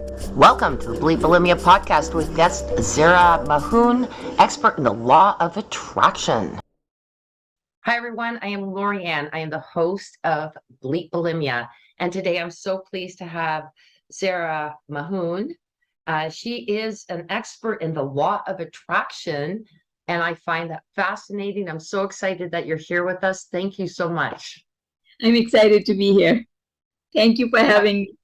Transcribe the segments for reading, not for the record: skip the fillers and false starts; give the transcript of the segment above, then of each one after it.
Welcome to the Bleep Bulimia podcast with guest Zehra Mahoon, expert in the law of attraction. Hi, everyone. I am Lori Ann. I am the host of Bleep Bulimia. And today I'm so pleased to have Zehra Mahoon. She is an expert in the law of attraction. And I find that fascinating. I'm so excited that you're here with us. Thank you so much. I'm excited to be here. Thank you for having me.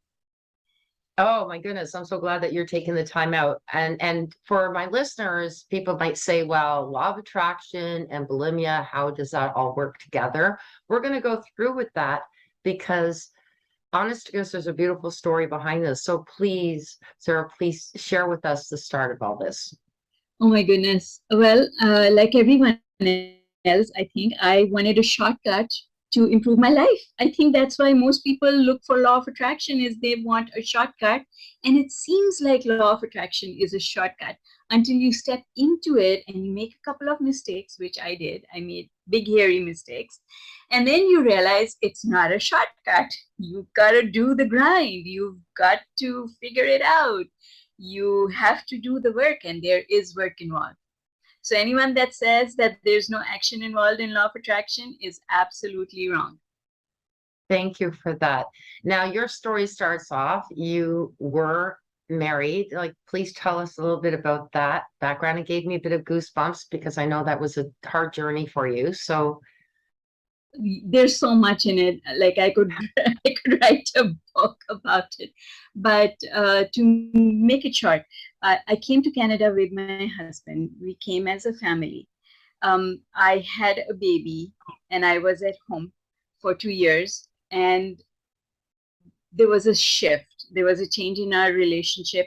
Oh my goodness, I'm so glad that you're taking the time out. And for my listeners, people might say, well, law of attraction and bulimia, how does that all work together? We're going to go through with that because honest to goodness, there's a beautiful story behind this. So please, Zehra, please share with us the start of all this. Oh my goodness. Well, like everyone else, I think I wanted a shortcut to improve my life. I think that's why most people look for law of attraction is they want a shortcut. And it seems like law of attraction is a shortcut until you step into it and you make a couple of mistakes, which I did. I made big, hairy mistakes. And then you realize it's not a shortcut. You've got to do the grind. You've got to figure it out. You have to do the work, and there is work involved. So anyone that says that there's no action involved in law of attraction is absolutely wrong. Thank you for that. Now, your story starts off, you were married. Like, please tell us a little bit about that background. It gave me a bit of goosebumps because I know that was a hard journey for you. So, there's so much in it. Like I could I could write a book about it. But to make it short, I came to Canada with my husband. We came as a family. I had a baby and I was at home for 2 years, and there was a shift. There was a change in our relationship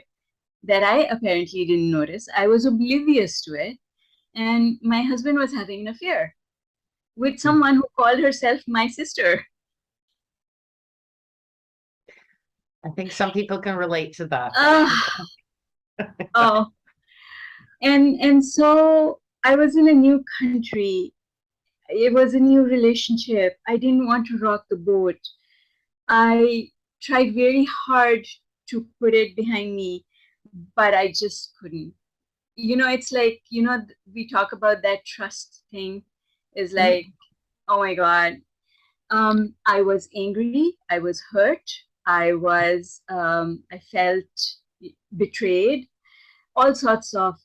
that I apparently didn't notice. I was oblivious to it. And my husband was having an affair with someone who called herself my sister. I think some people can relate to that. Oh, and so I was in a new country. It was a new relationship. I didn't want to rock the boat. I tried very hard to put it behind me, but I just couldn't. It's like, we talk about that trust thing. Is like, oh my God. I was angry. I was hurt. I felt betrayed, all sorts of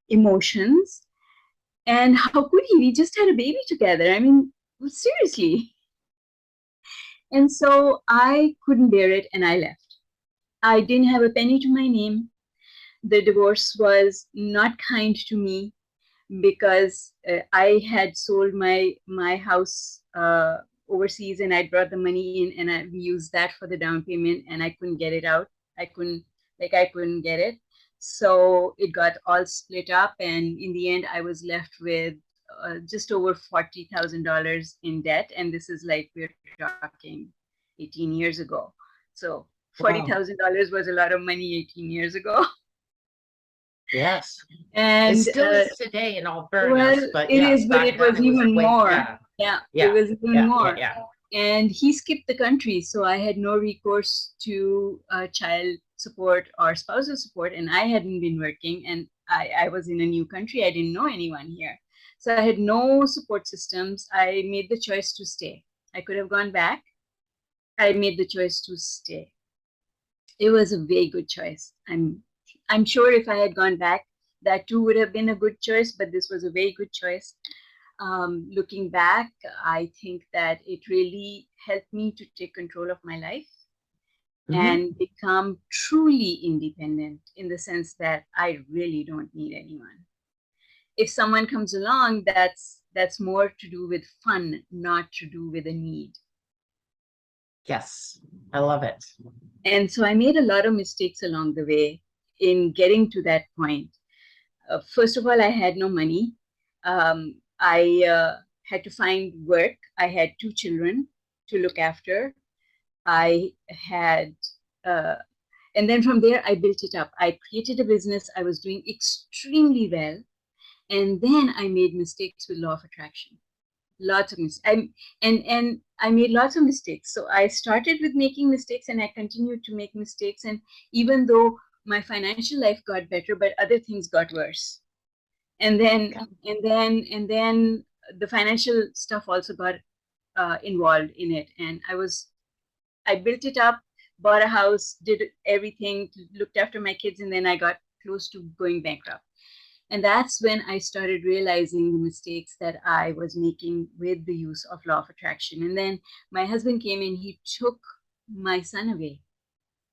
emotions. And how could he? We just had a baby together. I mean, seriously. And so I couldn't bear it and I left. I didn't have a penny to my name. The divorce was not kind to me because I had sold my house overseas, and I brought the money in and I used that for the down payment, and I couldn't get it out. I couldn't get it. So it got all split up, and in the end, I was left with just over $40,000 in debt. And this is like we're talking 18 years ago. So Wow. $40,000 was a lot of money 18 years ago. Yes. It And still is today, in all well, fairness. But it yes, is, but back it then was it was even way, more. yeah, Yeah, it yeah, was even yeah, yeah, more. yeah. And he skipped the country, so I had no recourse to child support or spousal support, and I hadn't been working, and I was in a new country. I didn't know anyone here. So I had no support systems. I made the choice to stay. I could have gone back. I made the choice to stay. It was a very good choice. I'm sure if I had gone back, that too would have been a good choice, but this was a very good choice. Looking back, I think that it really helped me to take control of my life and become truly independent, in the sense that I really don't need anyone. If someone comes along, that's more to do with fun, not to do with a need. Yes, I love it. And so I made a lot of mistakes along the way in getting to that point. First of all, I had no money. I had to find work. I had two children to look after. I had, uh, and then from there, I built it up. I created a business. I was doing extremely well. And then I made mistakes with law of attraction. lots of mistakes. And I made lots of mistakes. So I started with making mistakes, and I continued to make mistakes. And even though my financial life got better, but other things got worse. And then the financial stuff also got involved in it. And I built it up, bought a house, did everything, looked after my kids, and then I got close to going bankrupt. And that's when I started realizing the mistakes that I was making with the use of law of attraction. And then my husband came in, he took my son away.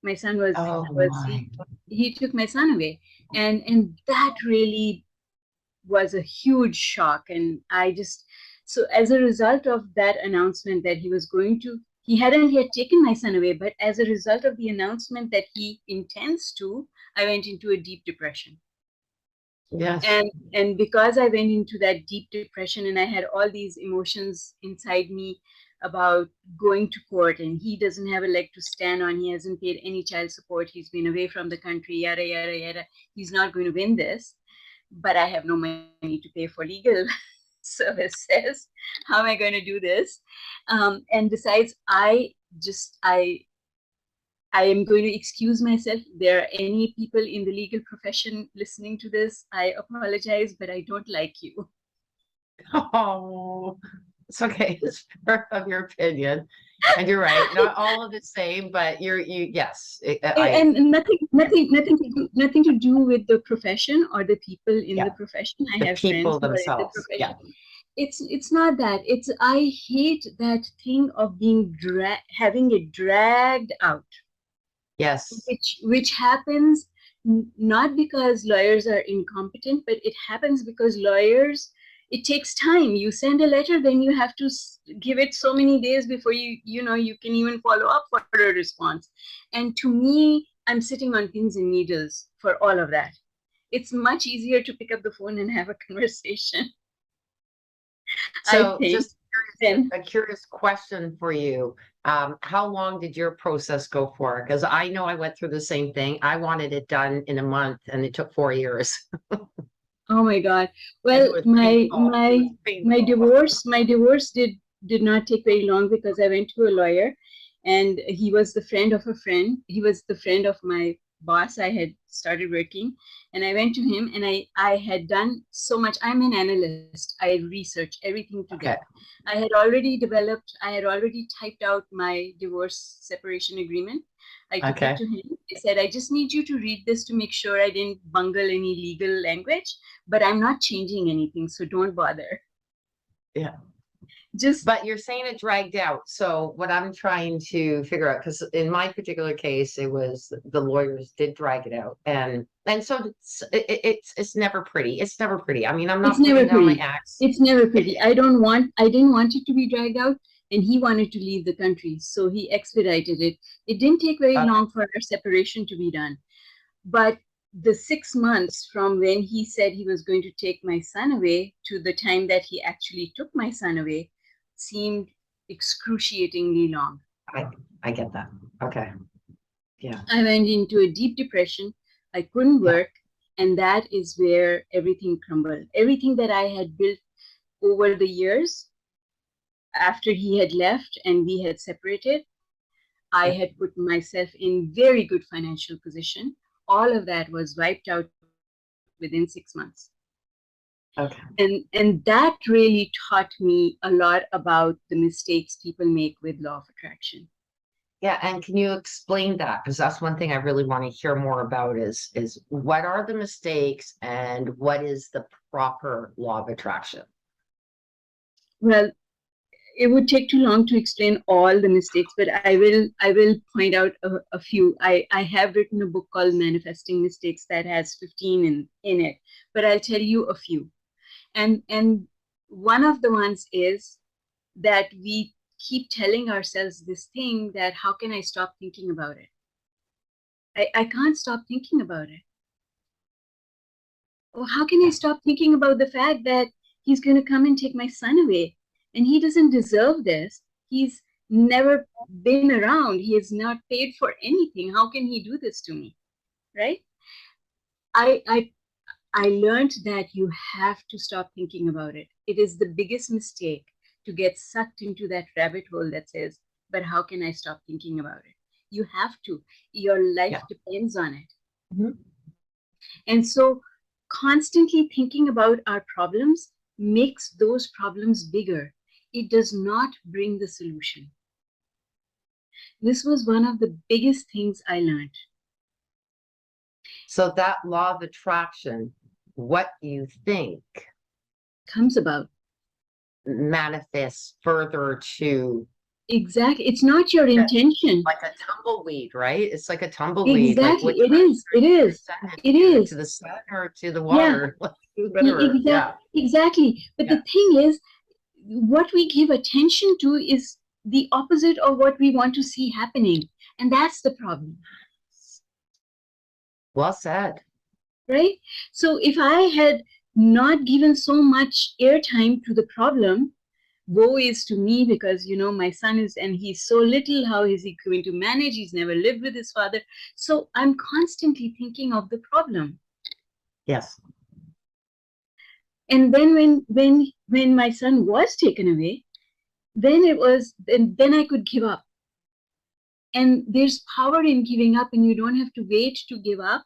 My son Oh was my. he took my son away. And that really was a huge shock. And I just, so as a result of that announcement that he hadn't yet taken my son away, but as a result of the announcement that he intends to, I went into a deep depression. Yes. And because I went into that deep depression, and I had all these emotions inside me about going to court, and he doesn't have a leg to stand on, he hasn't paid any child support, he's been away from the country, yada yada yada, he's not going to win this, but I have no money to pay for legal services. How am I going to do this? And besides, I am going to excuse myself. If there are any people in the legal profession listening to this, I apologize, but I don't like you. Oh, it's okay. It's fair of your opinion. And you're right. Not all of the same, but yes, And nothing to do with the profession or the people in yeah, the profession. I the have friends people who are in the themselves. Yeah. profession. It's not that. It's I hate that thing of being having it dragged out, Yes. which happens not because lawyers are incompetent, but it happens because lawyers, it takes time. You send a letter, then you have to give it so many days before you can even follow up for a response. And to me, I'm sitting on pins and needles for all of that. It's much easier to pick up the phone and have a conversation, I So think. just Then a curious question for you. How long did your process go for? Because I know I went through the same thing. I wanted it done in a month and it took 4 years. oh my God. And it Well, was painful. It was painful. my divorce did not take very long because I went to a lawyer, and he was the friend of a friend. He was the friend of my boss. I had started working, and I went to him, and I had done so much. I'm an analyst. I research everything to death. Okay. I had already typed out my divorce separation agreement. I took it Okay. to him. I said, I just need you to read this to make sure I didn't bungle any legal language, but I'm not changing anything, so don't bother. Yeah. Just But you're saying it dragged out. So what I'm trying to figure out, because in my particular case, it was the lawyers did drag it out, and so it's never pretty. It's never pretty. I mean, I'm it's not never putting down my pretty. axe. It's never pretty. It, I didn't want it to be dragged out, and he wanted to leave the country, so he expedited it. It didn't take very okay. long for our separation to be done. But the 6 months from when he said he was going to take my son away to the time that he actually took my son away seemed excruciatingly long. I I get that. Okay. Yeah. I went into a deep depression. I couldn't Yeah. work. And that is where everything crumbled. Everything that I had built over the years after he had left and we had separated, I Yeah. had put myself in very good financial position. All of that was wiped out within 6 months. Okay. And that really taught me a lot about the mistakes people make with law of attraction. Yeah, and can you explain that? Because that's one thing I really want to hear more about is what are the mistakes and what is the proper law of attraction? Well, it would take too long to explain all the mistakes, but I will point out a few. I have written a book called Manifesting Mistakes that has 15 in it, but I'll tell you a few. And one of the ones is that we keep telling ourselves this thing that how can I stop thinking about it? I can't stop thinking about it. Or how can I Yeah. stop thinking about the fact that he's going to come and take my son away? And he doesn't deserve this. He's never been around. He has not paid for anything. How can he do this to me? Right? I, I, I learned that you have to stop thinking about it. It is the biggest mistake to get sucked into that rabbit hole that says, but how can I stop thinking about it? You have to. Your life depends on it. Mhm. And so constantly thinking about our problems makes those problems bigger. It does not bring the solution. This was one of the biggest things I learned. So that law of attraction, what you think Comes about. manifests further to Exactly. It's not your intention. like a tumbleweed, right? It's like a tumbleweed. Exactly. Like It is. It is. It is. to the sun or to the Yeah. water, whatever. Yeah. Exactly. But the thing is, what we give attention to is the opposite of what we want to see happening. And that's the problem. Well said. Right? So if I had not given so much airtime to the problem, woe is to me because, my son is, and he's so little, how is he going to manage? He's never lived with his father. So I'm constantly thinking of the problem. Yes. And then when my son was taken away, then I could give up. And there's power in giving up, and you don't have to wait to give up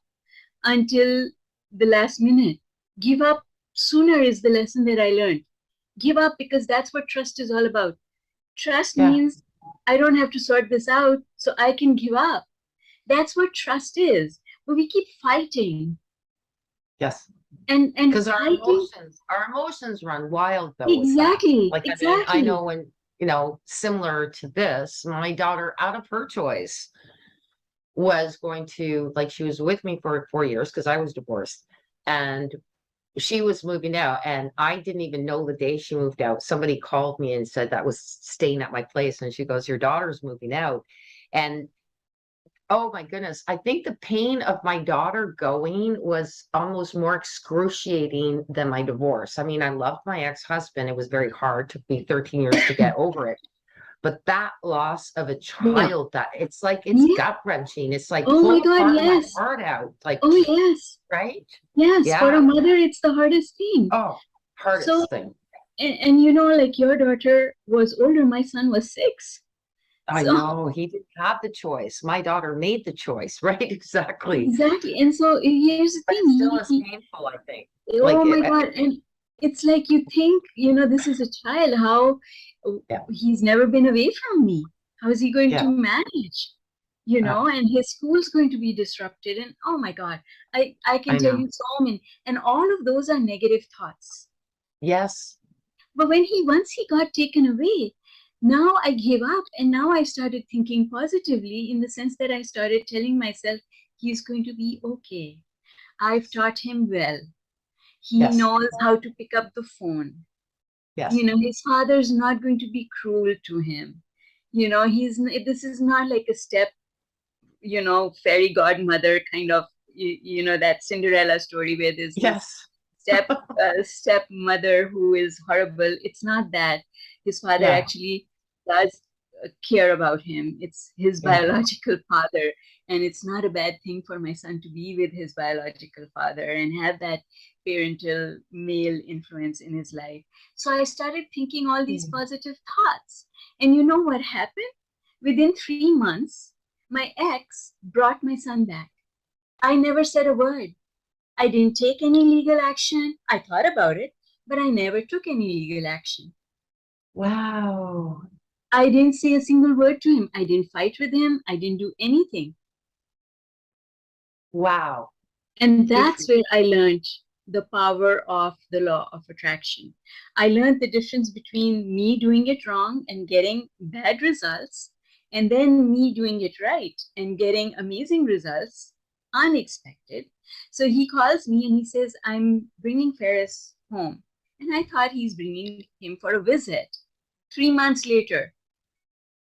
until the last minute. Give up sooner is the lesson that I learned. Give up because that's what trust is all about. Trust means I don't have to sort this out, so I can give up. That's what trust is. But we keep fighting. Yes. And because fighting, our emotions run wild though. exactly. Like, exactly. I mean, I know when, similar to this, my daughter, out of her choice, was going to, like, she was with me for 4 years because I was divorced, and she was moving out, and I didn't even know the day she moved out. Somebody called me and said that was staying at my place, and she goes, your daughter's moving out. And oh my goodness, I think the pain of my daughter going was almost more excruciating than my divorce. I mean, I loved my ex-husband. It was very hard. It took me 13 years to get over it. But that loss of a child, that it's like, it's gut-wrenching. It's like, oh my pull God, part of my yes. heart out. Like, Oh yes. right? Yes, Yeah. for a mother, it's the hardest thing. Oh, hardest thing. And like your daughter was older, my son was 6. I know, he didn't have the choice. My daughter made the choice, right? Exactly. Exactly. And so here's the But thing. it still is painful, I think. Oh my God. And it's like you think, this is a child, how he's never been away from me. How is he going to manage? And his school's going to be disrupted. And oh my God, I can tell you so many. And all of those are negative thoughts. Yes. But once he got taken away, now I gave up, and now I started thinking positively, in the sense that I started telling myself, he's going to be okay. I've taught him well. He knows how to pick up the phone. Yes. His father's not going to be cruel to him. This is not like a fairy godmother kind of, that Cinderella story where there's this stepmother who is horrible. It's not that. His father actually does care about him. It's his biological father, and it's not a bad thing for my son to be with his biological father and have that parental male influence in his life. So I started thinking all these positive thoughts. And you know what happened? Within 3 months, my ex brought my son back. I never said a word. I didn't take any legal action. I thought about it, but I never took any legal action. Wow. I didn't say a single word to him. I didn't fight with him. I didn't do anything. Wow. And that's where I learned the power of the law of attraction. I learned the difference between me doing it wrong and getting bad results, and then me doing it right and getting amazing results, unexpected. So he calls me and he says, I'm bringing Ferris home. And I thought he's bringing him for a visit. 3 months later,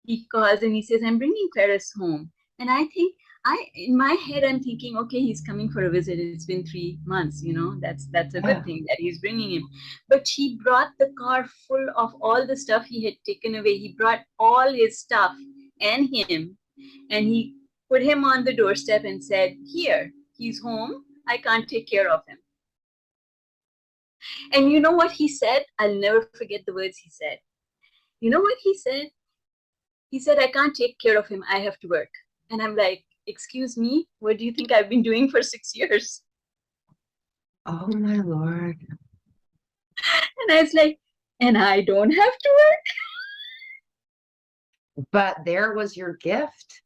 he calls and he says, I'm bringing Ferris home. And I think, in my head, I'm thinking, okay, he's coming for a visit. It's been 3 months, that's a good thing that he's bringing him. But he brought the car full of all the stuff he had taken away. He brought all his stuff and him, and he put him on the doorstep and said, here, he's home. I can't take care of him. And you know what he said? I'll never forget the words he said. You know what he said? He said, I can't take care of him. I have to work. And I'm like, excuse me, what do you think I've been doing for 6 years? Oh my Lord. And I was like, and I don't have to But there was your gift,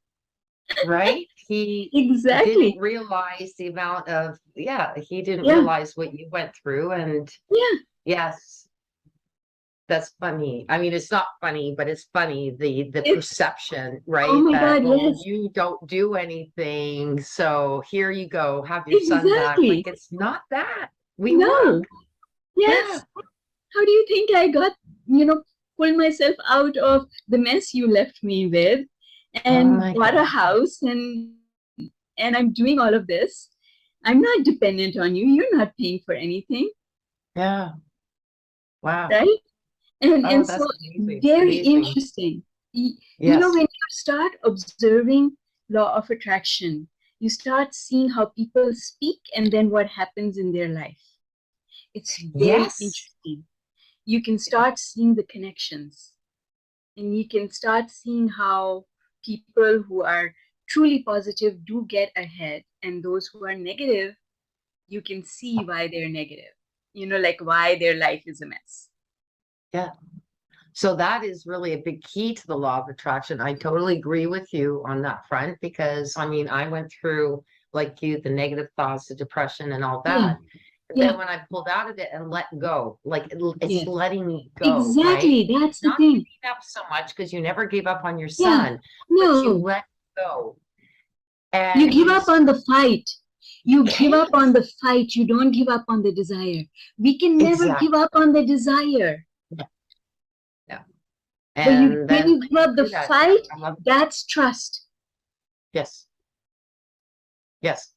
right? He work? didn't Exactly. realize the amount of, yeah, he didn't Yeah. realize what you went through. And Yeah. yes, that's funny. I mean, it's not funny, but it's funny, the It's, perception, oh right? my That, God, oh, yes. you don't do anything, so here you go, have your son back. Like, Exactly. it's not that. We work. No. Yeah. Yes. How do you think I got, pulled myself out of the mess you left me with Oh and my bought a God. house and I'm doing all of this? I'm not dependent on you. You're not paying for anything, Yeah. Wow. right? And Oh, so that's amazing. very Amazing. interesting. Yes. When you start observing law of attraction, you start seeing how people speak and then what happens in their life. It's very Yes. interesting. You can start seeing the connections and you can start seeing how people who are truly positive do get ahead, and those who are negative, you can see why they're negative, like why their life is a mess. Yeah. So that is really a big key to the law of attraction. I totally agree with you on that front because I mean, I went through, like you, the negative thoughts, the depression, and all Yeah, that. But yeah, then when I pulled out of it and let go, like it's yes. letting me go, right? Exactly. That's the Not thing. giving up so much because you never gave up on your Yeah. son, but you No, let go you and give you up on start. the fight. You give up on Yes, the fight. You don't give up on the desire. We can never exactly. give up on the desire. Yeah. Yeah. But And when then you when give you up the do that, yeah, fight, I love it. that's trust. Yes, yes.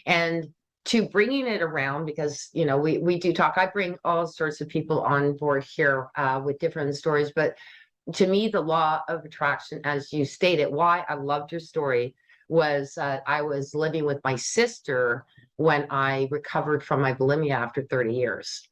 And to bringing it around because we do talk, I bring all sorts of people on board here with different stories, but to me the law of attraction, as you stated, why I loved your story was I was living with my sister when I recovered from my bulimia after 30 years.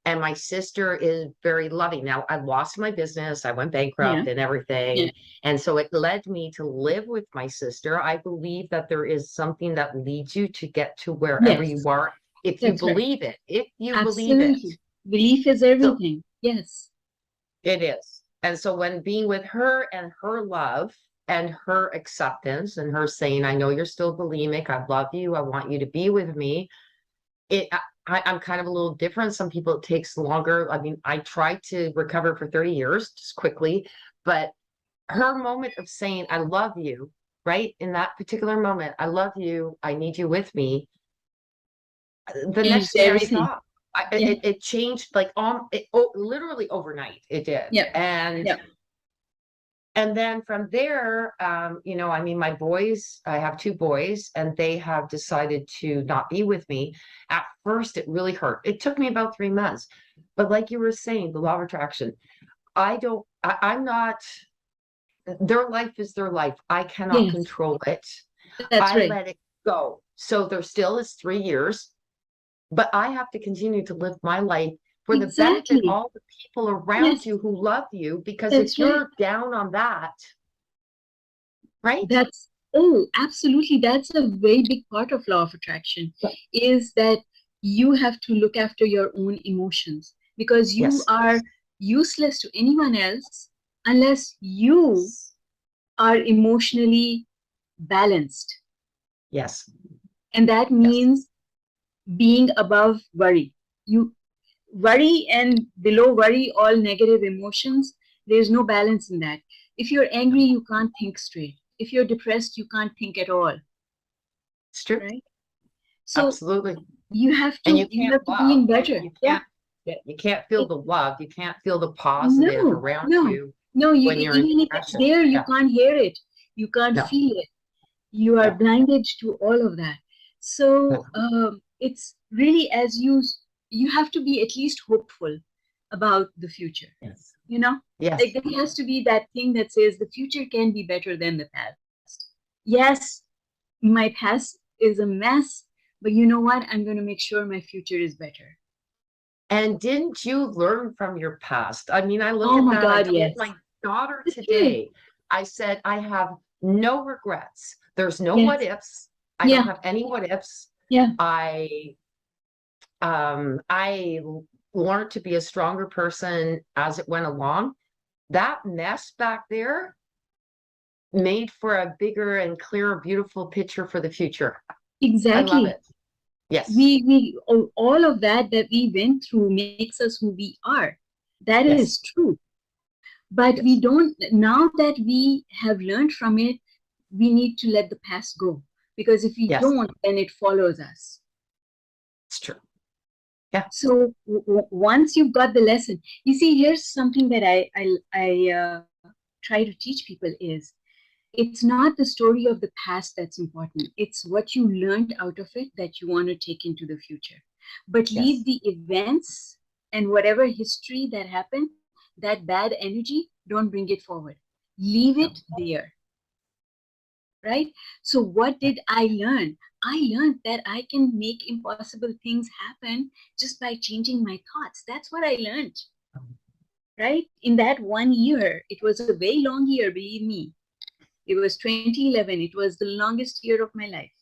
And my sister is very loving. Now, I lost my business, I went Yeah. bankrupt and Yeah. everything. And so it led me to live with my sister. I believe that there is something that leads you to get to wherever you Yes. are if you That's right. believe it, if you believe it. Absolutely. Belief is So everything. Yes. it is. And so when being with her and her love and her acceptance and her saying, I know you're still bulimic, I love you, I want you to be with me, it I'm kind of a little different. Some people it takes longer. I mean, I tried to recover for 30 years just quickly, but her moment of saying, I love you, right? In that particular moment, I love you, I need you with me. The Changed next day I everything. stopped. Yeah. It changed like literally overnight. It did. Yep. Yep. And then from there, I mean, my boys, I have two boys, and they have decided to not be with me. At first, it really hurt. It took me about 3 months. But like you were saying, the law of attraction, I'm not, their life is their life. I cannot Yes. control it. That's I right. let it go. So there still is 3 years, but I have to continue to live my life for the benefit of Exactly. all the people around Yes. you who love you. Because if That's right. you're down on that, right? That's, oh, absolutely. That's a very big part of law of attraction is that you have to look after your own emotions because you Yes. are useless to anyone else unless you are emotionally balanced. Yes. And that Yes. means being above worry. You worry and below worry, all negative emotions, there's no balance in that. If you're angry, you can't think straight. If you're depressed, you can't think at all, It's true. right? So Absolutely. you have And to you you can't have to be love. in better. You Yeah. can't. You can't feel It, the love. You can't feel the positive no, around no, you no. You when you're in even if it's depression. there, you Yeah. can't hear it. You can't No. feel it. You are Yeah. blinded to all of that. Yeah. So it's really you have to be at least hopeful about the future. Yes. You know, like Yes. there has to be that thing that says the future can be better than the past. Yes, my past is a mess, but you know what? I'm going to make sure my future is better. And didn't you learn from your past? I mean, I look Oh at my that. I God, told yes. my daughter It's true. today, I said, I have no regrets. There's no what Yes. ifs. I don't Yeah. have any what ifs. Yeah. I learned to be a stronger person as it went along. That mess back there made for a bigger and clearer, beautiful picture for the future. I love Exactly. it. Yes. We all of that we went through makes us who we are. That Yes. is true. But we Yes. don't, now that we have learned from it, we need to let the past go. Because if we Yes. don't, then it follows us. It's true. Yeah. So once you've got the lesson, you see, here's something that I try to teach people is, it's not the story of the past that's important. It's what you learned out of it that you want to take into the future. But Yes. leave the events and whatever history that happened, that bad energy, don't bring it forward. Leave it there, right? So what did I learn? I learned that I can make impossible things happen just by changing my thoughts. That's what I learned, right? In that 1 year, it was a very long year, believe me. It was 2011. It was the longest year of my life.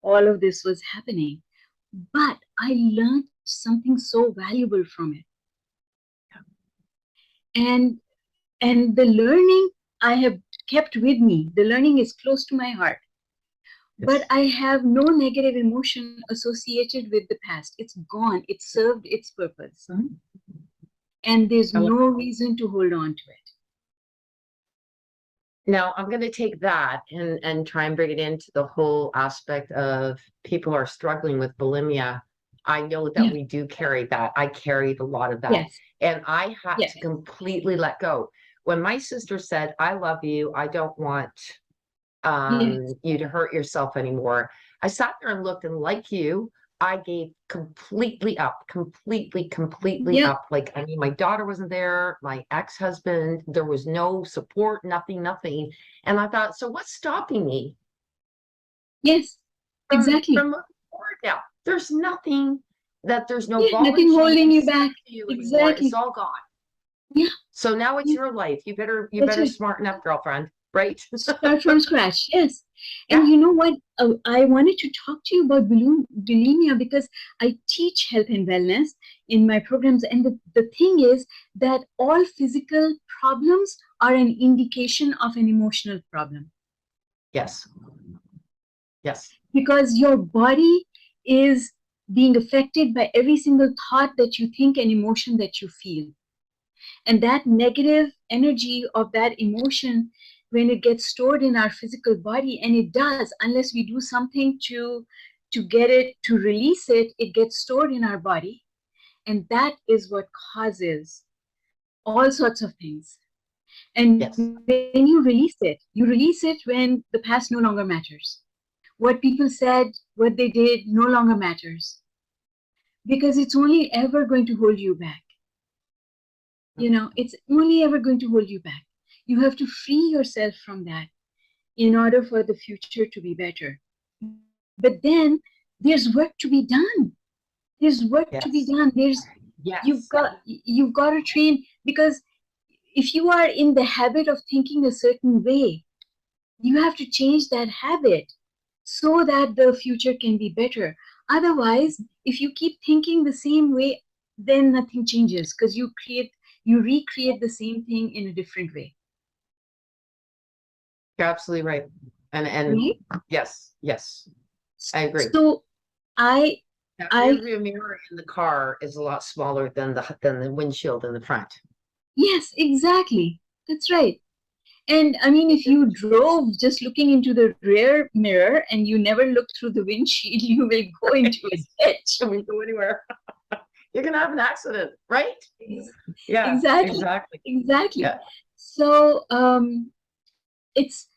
All of this was happening. But I learned something so valuable from it. And the learning I have kept with me. The learning is close to my heart. But Yes. I have no negative emotion associated with the past. It's gone. It served its purpose. Mhm. And there's I love no it. reason to hold on to it. Now I'm going to take that and try and bring it into the whole aspect of people who are struggling with bulimia. I know that Yeah. we do carry that. I carried a lot of that. Yes. And I had Yes. to completely let go. When my sister said, I love you, I don't want Yes. you to hurt yourself anymore. I sat there and looked, and like you, I gave completely Yep. up. Like, I mean, my daughter wasn't there, my ex-husband, there was no support, nothing. And I thought, so what's stopping me Yes. Exactly. from moving forward now? There's nothing that there's no Yeah. ball and Nothing chain holding you stuck back. to you anymore. It's Exactly. all gone. Yeah. So now it's Yeah. your life. You That's better right. smarten up, girlfriend. Right? Start from scratch. Yes. And Yeah. you know what? I wanted to talk to you about bulimia because I teach health and wellness in my programs. And the thing is that all physical problems are an indication of an emotional problem Yes. Yes. because your body is being affected by every single thought that you think and emotion that you feel. And that negative energy of that emotion, when it gets stored in our physical body, and it does, unless we do something to get it to release it, it gets stored in our body. And that is what causes all sorts of things. And Yes. when you release it when the past no longer matters. What people said, what they did no longer matters because it's only ever going to hold you back. It's only ever going to hold you back. You have to free yourself from that in order for the future to be better. But then there's work to be done. There's work to be Yes. done. Yes. You've got to train because if you are in the habit of thinking a certain way, you have to change that habit so that the future can be better. Otherwise, if you keep thinking the same way, then nothing changes because you recreate the same thing in a different way. You're absolutely right. And Right? yes, I agree. So I That rear I view mirror in the car is a lot smaller than the windshield in the front. yes, exactly. That's right. And I mean, if you drove just looking into the rear mirror and you never look through the windshield, you will go into a ditch. Can we go anywhere? You're gonna have an accident, right? Yeah, Exactly. exactly. Exactly. Yeah. So it's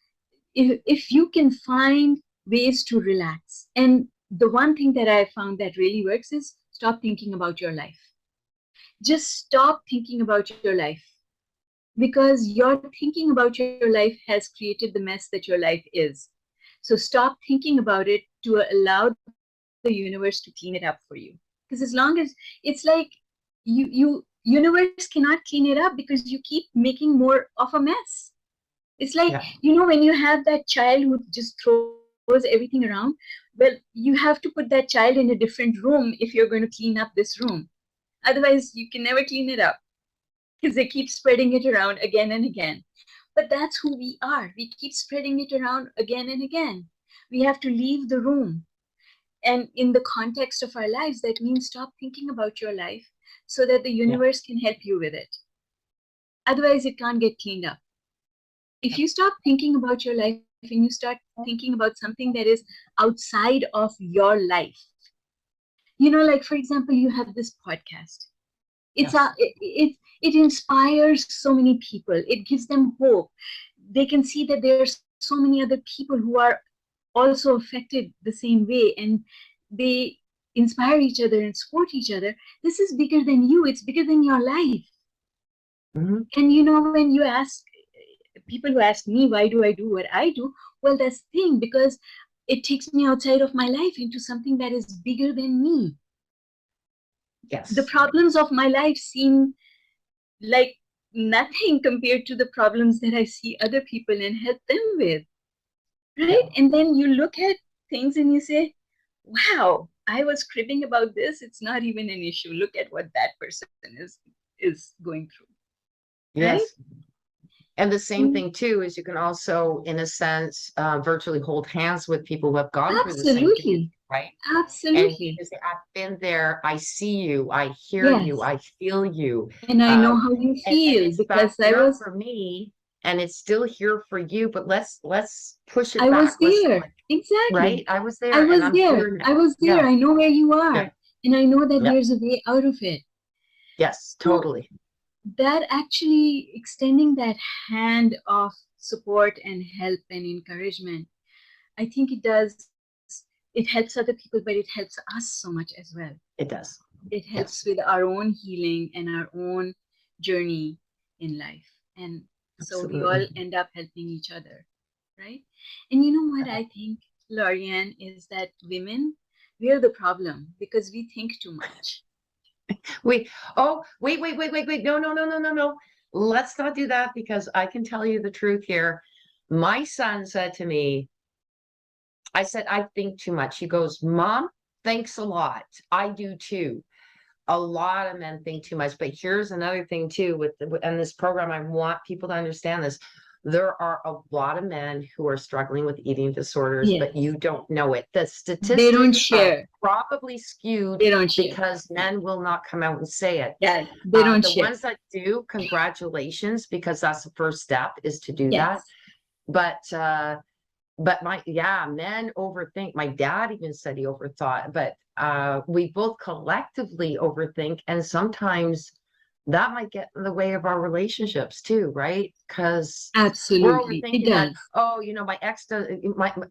if you can find ways to relax, and the one thing that I found that really works is stop thinking about your life. Just stop thinking about your life because your thinking about your life has created the mess that your life is. So stop thinking about it to allow the universe to clean it up for you. Because as long as it's like you universe cannot clean it up because you keep making more of a mess. It's like, when you have that child who just throws everything around, well, you have to put that child in a different room if you're going to clean up this room. Otherwise, you can never clean it up because they keep spreading it around again and again. But that's who we are. We keep spreading it around again and again. We have to leave the room. And in the context of our lives, that means stop thinking about your life so that the universe can help you with it. Otherwise, it can't get cleaned up. If you stop thinking about your life and you start thinking about something that is outside of your life, like, for example, you have this podcast. It inspires so many people. It gives them hope. They can see that there are so many other people who are also affected the same way, and they inspire each other and support each other. This is bigger than you. It's bigger than your life. Mm-hmm. And when you ask people who ask me, why do I do what I do? Well, that's the thing, because it takes me outside of my life into something that is bigger than me. Yes. The problems of my life seem like nothing compared to the problems that I see other people and help them with. Right? Yeah. And then you look at things and you say, wow, I was cribbing about this. It's not even an issue. Look at what that person is going through. Yes. Right? And the same thing too is you can also, in a sense, virtually hold hands with people who have gone through the same thing, right? Absolutely. And you say, I've been there. I see you. I hear Yes. you. I feel you. And I know how you feel, and it's because back I there was for me, and it's still here for you. But let's push it I was back. Let's there. Exactly. right. I was there, I and was I'm there. here now. I was there. Yeah. I know where you are. Yeah. And I know that Yeah. there's a way out of it. Yes, So totally. that actually extending that hand of support and help and encouragement, I think it helps other people, but it helps us so much as well. It does. It helps Yes. with our own healing and our own journey in life. And so we all Absolutely. end up helping each other, right? And you know what I think, Lorianne, is that women, we're the problem because we think too much. Wait. Wait. No. Let's not do that, because I can tell you the truth here. My son said to me, I said, I think too much. He goes, Mom, thanks a lot. I do too. A lot of men think too much. But here's another thing too, and this program, I want people to understand this. There are a lot of men who are struggling with eating disorders, but you don't know it. The They don't statistics are share. probably skewed They don't share. because men will not come out and say it. Yeah, they don't The share. ones that do, congratulations, because that's the first step, is to do Yes. that. But men overthink. My dad even said he overthought, but we both collectively overthink, and sometimes that might get in the way of our relationships too, right? Because we're Absolutely. It overthinking that, does. oh, my ex does,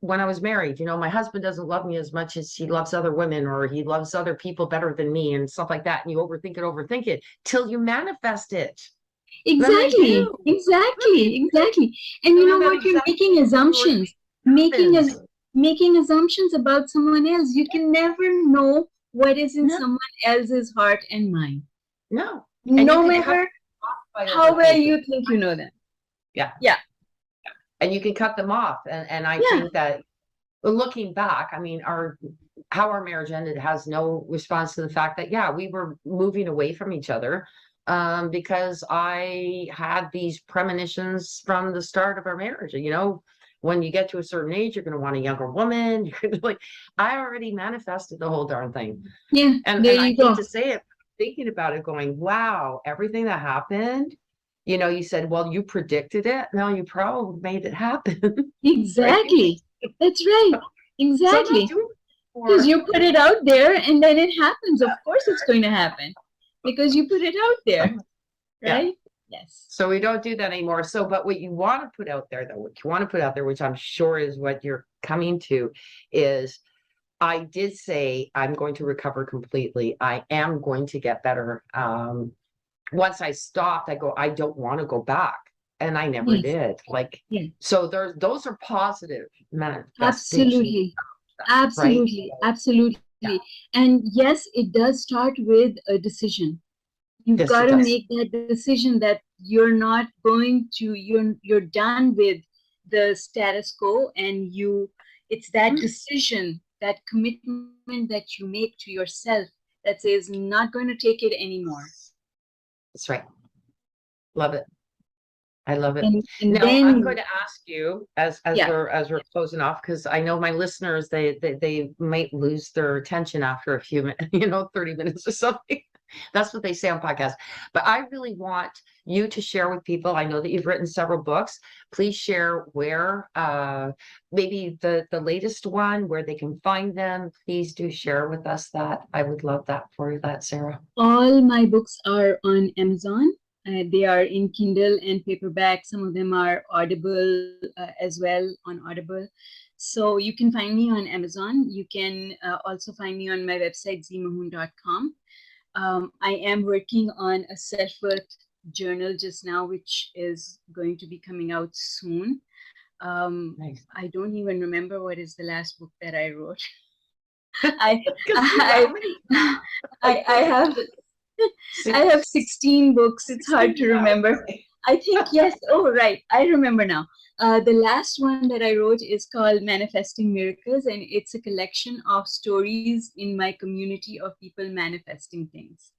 when I was married, my husband doesn't love me as much as he loves other women, or he loves other people better than me, and stuff like that. And you overthink it till you manifest it. Exactly. And you know what? You're making assumptions. Making assumptions about someone else. You can never know what is in someone else's heart and mind. No. No matter how well you think you know them. Yeah. Yeah. And you can cut them off. And I think that, looking back, I mean, how our marriage ended has no response to the fact that, we were moving away from each other, because I had these premonitions from the start of our marriage. When you get to a certain age, you're going to want a younger woman. You're going to I already manifested the whole darn thing. Yeah. And I hate to say it, thinking about it, going, wow, everything that happened, you said, well, you predicted it. No, you probably made it happen. Exactly. Right? That's right. Exactly. Because you put it out there and then it happens. Of course it's going to happen because you put it out there. Right? Yes. So we don't do that anymore. But what you want to put out there, which I'm sure is what you're coming to, is I did say I'm going to recover completely. I am going to get better. Once I stopped, I don't want to go back. And I never did. So those are positive manifestations. Absolutely. Right? Absolutely. And yes, it does start with a decision. You've Yes, got it to does. make that decision that you're not going to, you're done with the status quo, and it's that decision, that commitment that you make to yourself that says, not going to take it anymore. That's right. Love it. I love it. And Now I'm then, going to ask you as yeah. we're closing off, because I know my listeners, they might lose their attention after a few minutes, 30 minutes or something. That's what they say on podcasts. But I really want you to share with people. I know that you've written several books. Please share where, maybe the latest one, where they can find them. Please do share with us that. I would love that for you, that, Zehra. All my books are on Amazon. They are in Kindle and paperback. Some of them are Audible as well, on Audible. So you can find me on Amazon. You can also find me on my website, zmahoon.com. I am working on a self-worth journal just now, which is going to be coming out soon. Nice. I don't even remember what is the last book that I wrote. I, How many? I have I have 16 books. It's hard to 16 now. remember. I think, yes. Oh, right. I remember now. The last one that I wrote is called Manifesting Miracles, and it's a collection of stories in my community of people manifesting things.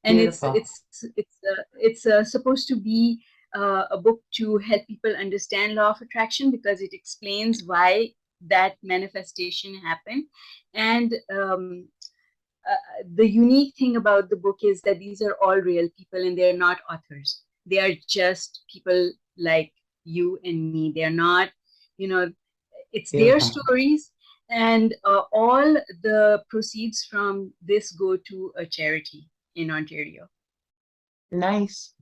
And Beautiful. it's supposed to be a book to help people understand law of attraction, because it explains why that manifestation happened. And the unique thing about the book is that these are all real people, and they're not authors. They are just people like you and me. They're not, you know, it's their Beautiful. stories. And all the proceeds from this go to a charity in Ontario. Nice.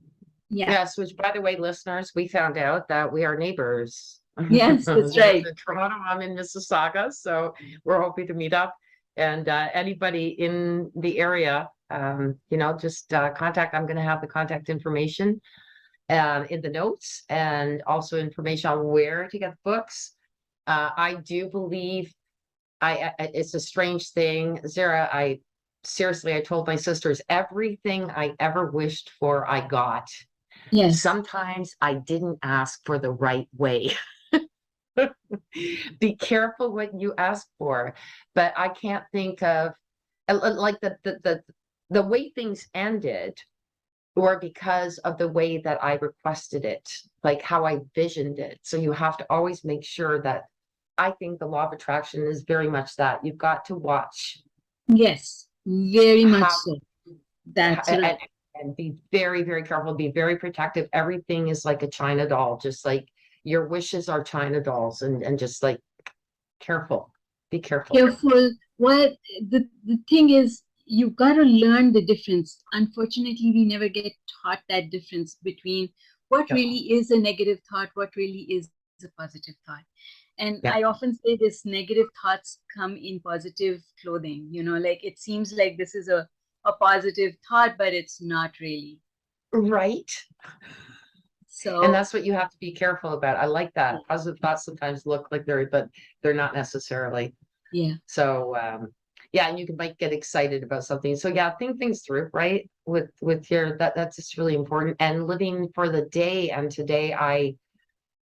Yeah. Yes, which, by the way, listeners, we found out that we are neighbors. Yes, that's You're right. in Toronto, I'm in Mississauga, so we're hoping to meet up. And anybody in the area, just contact. I'm going to have the contact information in the notes, and also information on where to get books. I do believe it's a strange thing, Zehra. Seriously, I told my sisters, everything I ever wished for, I got. Yes. Sometimes I didn't ask for the right way. Be careful what you ask for. But I can't think of like the way things ended, or because of the way that I requested it, like how I visioned it. So you have to always make sure that, I think the law of attraction is very much that. You've got to watch Yes, very much how, so. That's right. and be very, very careful, be very protective. Everything is like a China doll, just like your wishes are China dolls, and just like careful, be careful. Careful. What the thing is, you've got to learn the difference. Unfortunately, we never get taught that difference between what Yeah. really is a negative thought, what really is a positive thought. And I Yeah. often say this: negative thoughts come in positive clothing. Like it seems like this is a positive thought, but it's not really. Right. And So, that's what you have to be careful about. I like that. Positive thoughts sometimes look like but they're not necessarily. yeah. So yeah, and you might get excited about something. So yeah, think things through, right? With your that's just really important. And living for the day. And today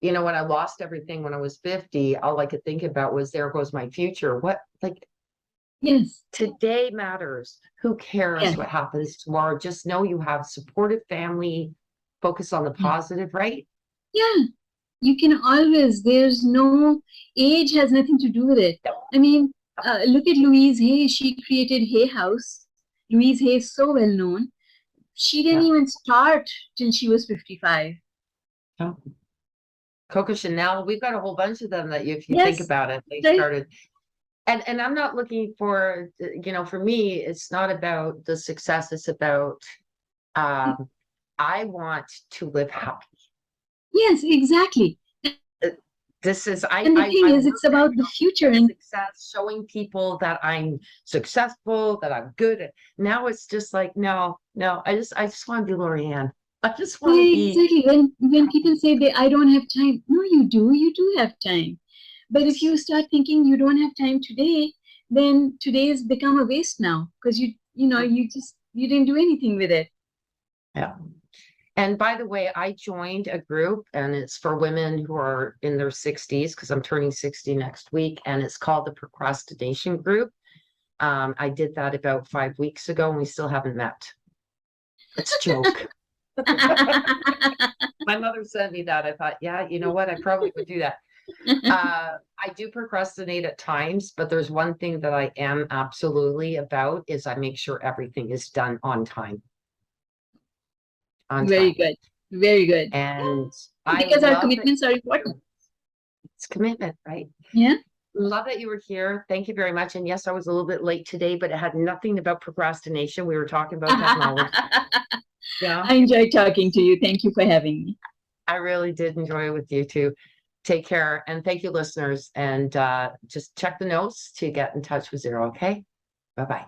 when I lost everything when I was 50, all I could think about was, there goes my future. What, like, Yes. today matters. Who cares Yes. what happens tomorrow? Just know you have supportive family. Focus on the positive, right? Yeah. You can always, there's no, age has nothing to do with it. I mean, look at Louise Hay. She created Hay House. Louise Hay is so well known. She didn't Yeah. even start till she was 55. Oh. Coco Chanel, we've got a whole bunch of them that if you think Yes. about it, they Right. started. And I'm not looking for, for me, it's not about the success. It's about, I want to live happy. Yes, exactly. This is, And the thing is, it's about the future. And success, showing people that I'm successful, that I'm good at. Now it's just like, no, I just want to be Lorianne. I just want to be. exactly, when people say I don't have time, no, you do have time. But if you start thinking you don't have time today, then today has become a waste now because you didn't do anything with it. Yeah. And by the way, I joined a group and it's for women who are in their 60s because I'm turning 60 next week, and it's called the Procrastination Group. I did that about 5 weeks ago and we still haven't met. It's a joke. My mother sent me that. I thought, yeah, you know what? I probably would do that. I do procrastinate at times, but there's one thing that I am absolutely about is I make sure everything is done on time. Very good. Very good. And I Because our love commitments are important. it's commitment, right? Yeah. Love that you were here. Thank you very much. And yes, I was a little bit late today, but it had nothing about procrastination. We were talking about technology. Yeah. I enjoyed talking to you. Thank you for having me. I really did enjoy it with you too. Take care. And thank you, listeners. And just check the notes to get in touch with Zehra. Okay. Bye-bye.